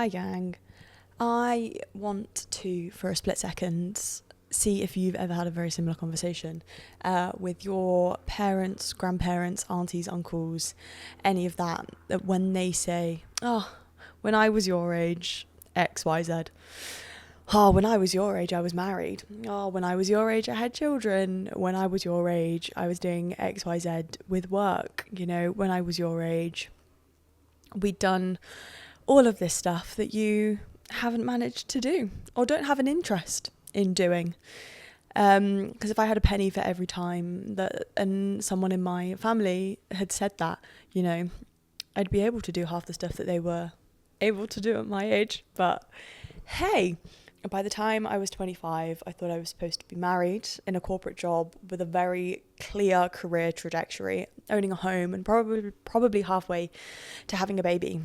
Hi gang. I want to, for a split second, see if you've ever had a very similar conversation with your parents, grandparents, aunties, uncles, any of that when they say, oh, when I was your age, X, Y, Z. Oh, when I was your age, I was married. Oh, when I was your age, I had children. When I was your age, I was doing X, Y, Z with work. You know, when I was your age, we'd done all of this stuff that you haven't managed to do or don't have an interest in doing. Because if I had a penny for every time that someone in my family had said that, you know, I'd be able to do half the stuff that they were able to do at my age. But hey, by the time I was 25, I thought I was supposed to be married in a corporate job with a very clear career trajectory, owning a home and probably halfway to having a baby.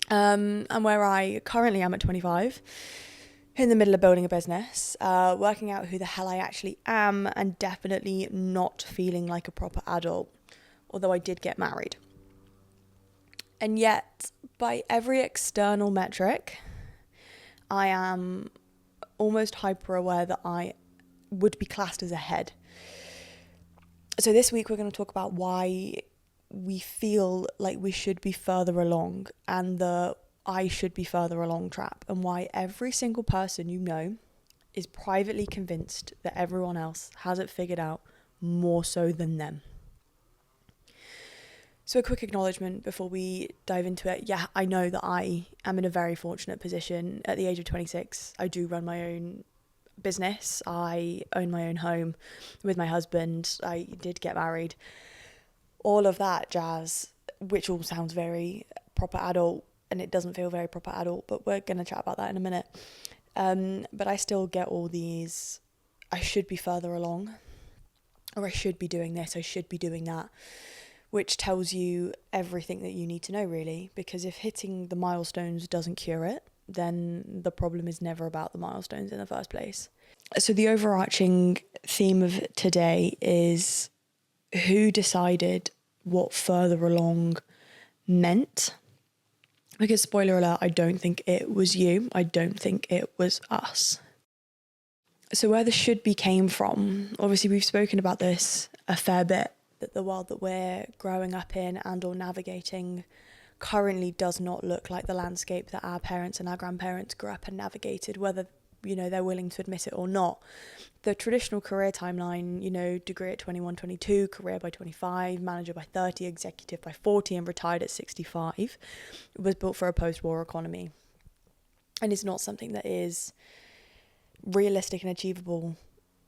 And where I currently am at 25, in the middle of building a business, working out who the hell I actually am, and definitely not feeling like a proper adult, although I did get married. And yet, by every external metric, I am almost hyper aware that I would be classed as ahead. So this week we're going to talk about why we feel like we should be further along, and the I should be further along trap, and why every single person you know is privately convinced that everyone else has it figured out more so than them. So a quick acknowledgement before we dive into it. Yeah, I know that I am in a very fortunate position. At the age of 26, I do run my own business. I own my own home with my husband. I did get married. All of that jazz, which all sounds very proper adult, and it doesn't feel very proper adult, but we're going to chat about that in a minute. But I still get all these, I should be further along, or I should be doing this, I should be doing that, which tells you everything that you need to know, really, because if hitting the milestones doesn't cure it, then the problem is never about the milestones in the first place. So the overarching theme of today is who decided what further along meant. Because spoiler alert, I don't think it was you. I don't think it was us. So where the should be came from, obviously we've spoken about this a fair bit, that the world that we're growing up in and or navigating currently does not look like the landscape that our parents and our grandparents grew up and navigated, whether, you know, they're willing to admit it or not. The traditional career timeline, you know, degree at 21, 22, career by 25, manager by 30, executive by 40, and retired at 65, was built for a post-war economy. And it's not something that is realistic and achievable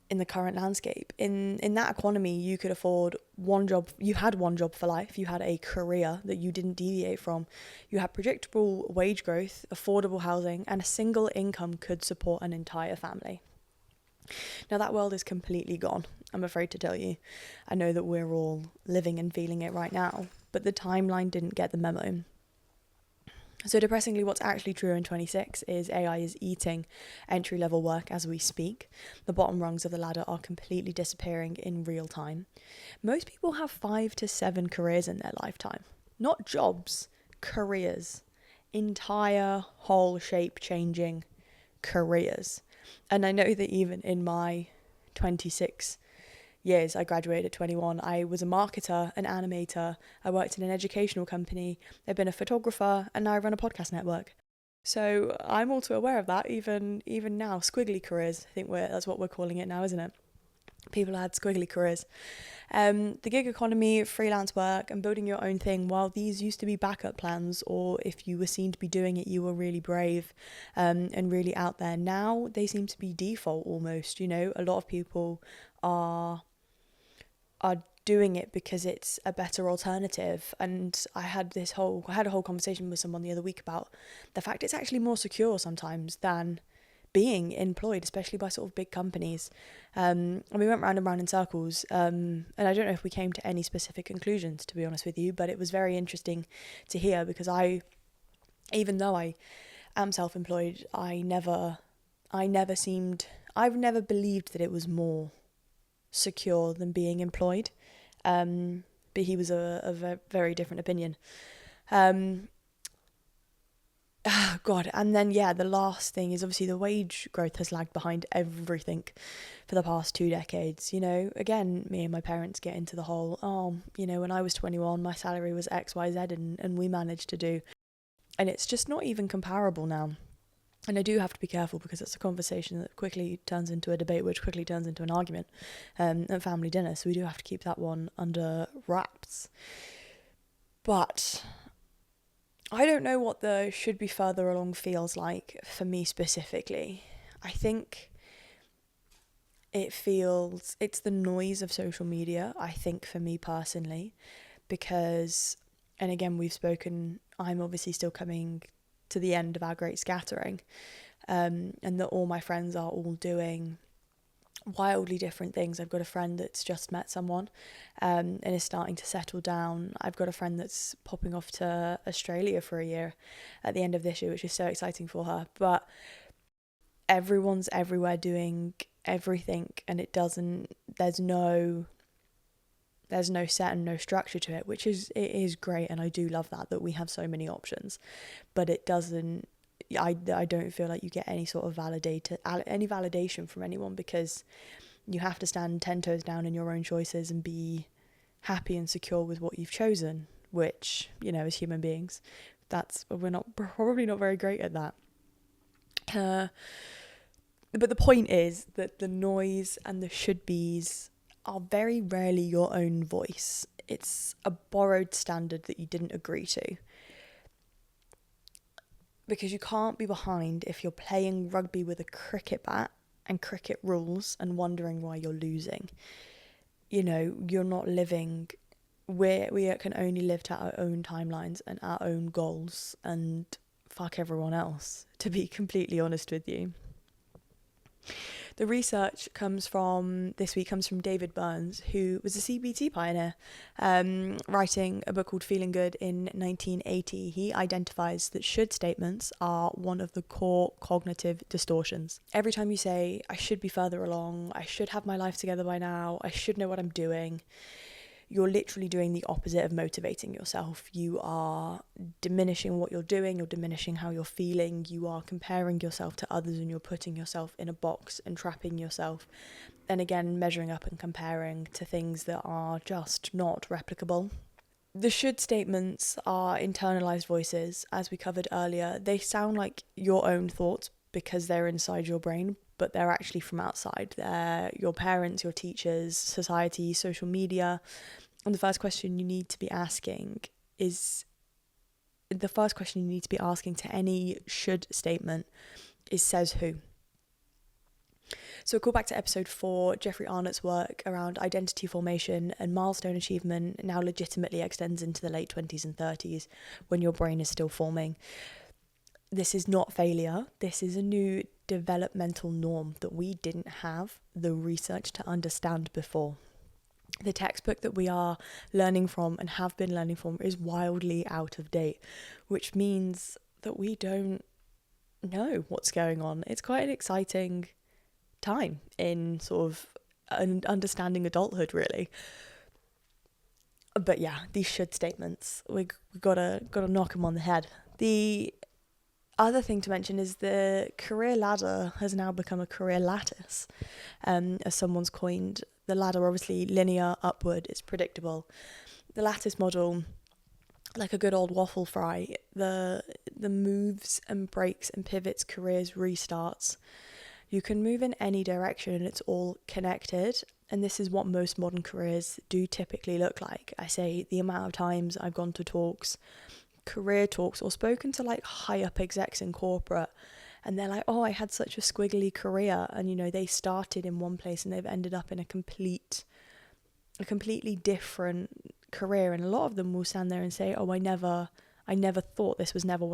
in the current landscape. In that economy, you could afford one job. You had one job for life. You had a career that you didn't deviate from. You had predictable wage growth, affordable housing, and a single income could support an entire family. Now that world is completely gone, I'm afraid to tell you. I know that we're all living and feeling it right now, but the timeline didn't get the memo. So depressingly, what's actually true in 26 is AI is eating entry-level work as we speak. The bottom rungs of the ladder are completely disappearing in real time. Most people have 5 to 7 careers in their lifetime. Not jobs, careers. Entire, whole, shape-changing careers. And I know that even in my 26 years, I graduated at 21, I was a marketer, an animator, I worked in an educational company, I've been a photographer, and now I run a podcast network. So I'm all too aware of that, even now. Squiggly careers, I think that's what we're calling it now, isn't it? People had squiggly careers. The gig economy, freelance work, and building your own thing, while these used to be backup plans, or if you were seen to be doing it, you were really brave and really out there. Now they seem to be default almost, you know. A lot of people are doing it because it's a better alternative. And I had a whole conversation with someone the other week about the fact it's actually more secure sometimes than being employed, especially by sort of big companies. And we went round and round in circles, and I don't know if we came to any specific conclusions, to be honest with you, but it was very interesting to hear, because even though I am self-employed, I've never believed that it was more secure than being employed. But he was a very different opinion. God. And then, yeah, the last thing is obviously the wage growth has lagged behind everything for the past 2 decades. Again, me and my parents get into the whole, when I was 21, my salary was XYZ and we managed to do. And it's just not even comparable now. And I do have to be careful because it's a conversation that quickly turns into a debate, which quickly turns into an argument at family dinner. So we do have to keep that one under wraps. But I don't know what the should be further along feels like for me specifically. I think it's the noise of social media, I think, for me personally, because, and again, I'm obviously still coming to the end of our great scattering, and that all my friends are all doing wildly different things. I've got a friend that's just met someone and is starting to settle down. I've got a friend that's popping off to Australia for a year at the end of this year, which is so exciting for her. But everyone's everywhere doing everything, and there's no set and no structure to it, it is great, and I do love that we have so many options. But it doesn't, I don't feel like you get any sort of validation from anyone, because you have to stand 10 toes down in your own choices and be happy and secure with what you've chosen, which, as human beings, we're probably not very great at that. But the point is that the noise and the should-be's are very rarely your own voice. It's a borrowed standard that you didn't agree to. Because you can't be behind if you're playing rugby with a cricket bat and cricket rules and wondering why you're losing. You're not living. We can only live to our own timelines and our own goals, and fuck everyone else, to be completely honest with you. The research comes from David Burns, who was a CBT pioneer, writing a book called Feeling Good in 1980. He identifies that should statements are one of the core cognitive distortions. Every time you say, I should be further along, I should have my life together by now, I should know what I'm doing, you're literally doing the opposite of motivating yourself. You are diminishing what you're doing, you're diminishing how you're feeling, you are comparing yourself to others, and you're putting yourself in a box and trapping yourself. And again, measuring up and comparing to things that are just not replicable. The should statements are internalized voices, as we covered earlier. They sound like your own thoughts because they're inside your brain, but they're actually from outside. They're your parents, your teachers, society, social media. And the first question you need to be asking to any should statement is, says who? So call back to episode 4, Jeffrey Arnett's work around identity formation and milestone achievement now legitimately extends into the late 20s and 30s when your brain is still forming. This is not failure. This is a new developmental norm that we didn't have the research to understand before. The textbook that we are learning from and have been learning from is wildly out of date, which means that we don't know what's going on. It's quite an exciting time in sort of understanding adulthood, really. But yeah, these should statements, we gotta knock them on the head. The other thing to mention is the career ladder has now become a career lattice, as someone's coined. The ladder, obviously linear upward, is predictable. The lattice model, like a good old waffle fry, the moves and breaks and pivots, careers, restarts. You can move in any direction and it's all connected. And this is what most modern careers do typically look like. I say the amount of times I've gone to talks, career talks, or spoken to like high up execs in corporate, and they're like, oh, I had such a squiggly career, and they started in one place and they've ended up in a completely different career. And a lot of them will stand there and say, oh, I never thought this was never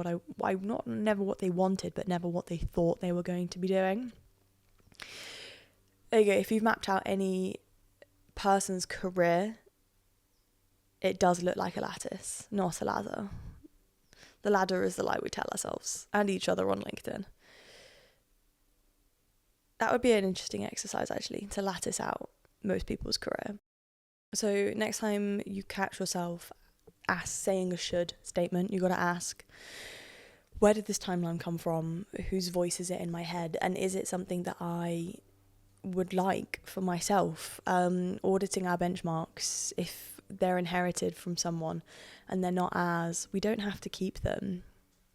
never what they wanted, but never what they thought they were going to be doing. There you go. If you've mapped out any person's career, it does look like a lattice, not a ladder. The ladder is the lie we tell ourselves and each other on LinkedIn. That would be an interesting exercise, actually, to lattice out most people's career. So next time you catch yourself saying a should statement, you got to ask, where did this timeline come from? Whose voice is it in my head? And is it something that I would like for myself? Auditing our benchmarks, if they're inherited from someone and they're not ours, we don't have to keep them.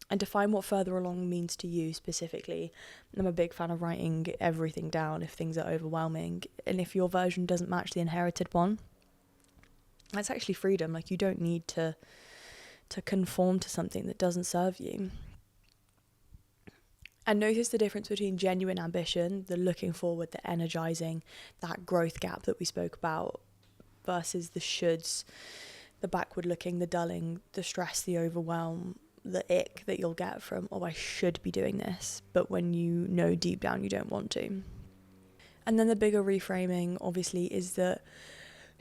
And define what further along means to you specifically. I'm a big fan of writing everything down if things are overwhelming. And if your version doesn't match the inherited one, that's actually freedom. Like, you don't need to conform to something that doesn't serve you. And notice the difference between genuine ambition, the looking forward, the energizing, that growth gap that we spoke about, versus the shoulds, the backward looking, the dulling, the stress, the overwhelm, the ick that you'll get from, oh, I should be doing this, but when you know deep down you don't want to. And then the bigger reframing, obviously, is that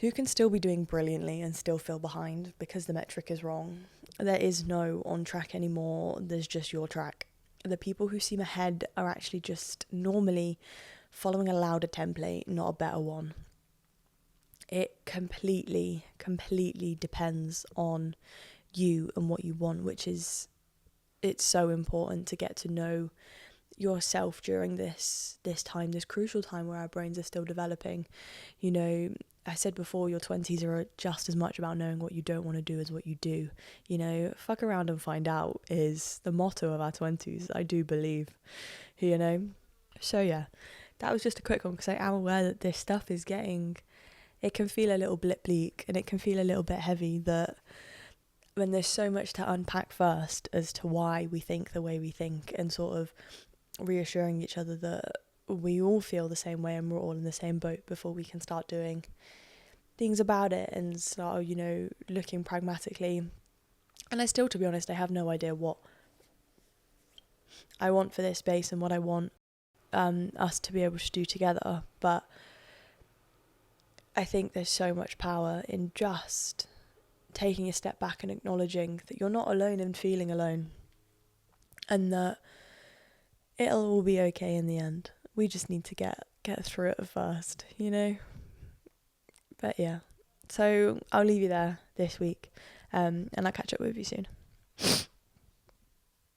you can still be doing brilliantly and still feel behind because the metric is wrong. There is no on track anymore, there's just your track. The people who seem ahead are actually just normally following a louder template, not a better one. It completely depends on you and what you want, which is, it's so important to get to know yourself during this time, this crucial time where our brains are still developing. You know, I said before, your 20s are just as much about knowing what you don't want to do as what you do. You know, fuck around and find out is the motto of our 20s, I do believe, you know. So yeah, that was just a quick one because I am aware that this stuff is getting, it can feel a little bit bleak and it can feel a little bit heavy, that when there's so much to unpack first as to why we think the way we think, and sort of reassuring each other that we all feel the same way and we're all in the same boat before we can start doing things about it and start, you know, looking pragmatically. And I still, to be honest, I have no idea what I want for this space and what I want us to be able to do together, but I think there's so much power in just taking a step back and acknowledging that you're not alone and feeling alone, and that it'll all be okay in the end. We just need to get through it first, you know. But yeah, so I'll leave you there this week, and I'll catch up with you soon.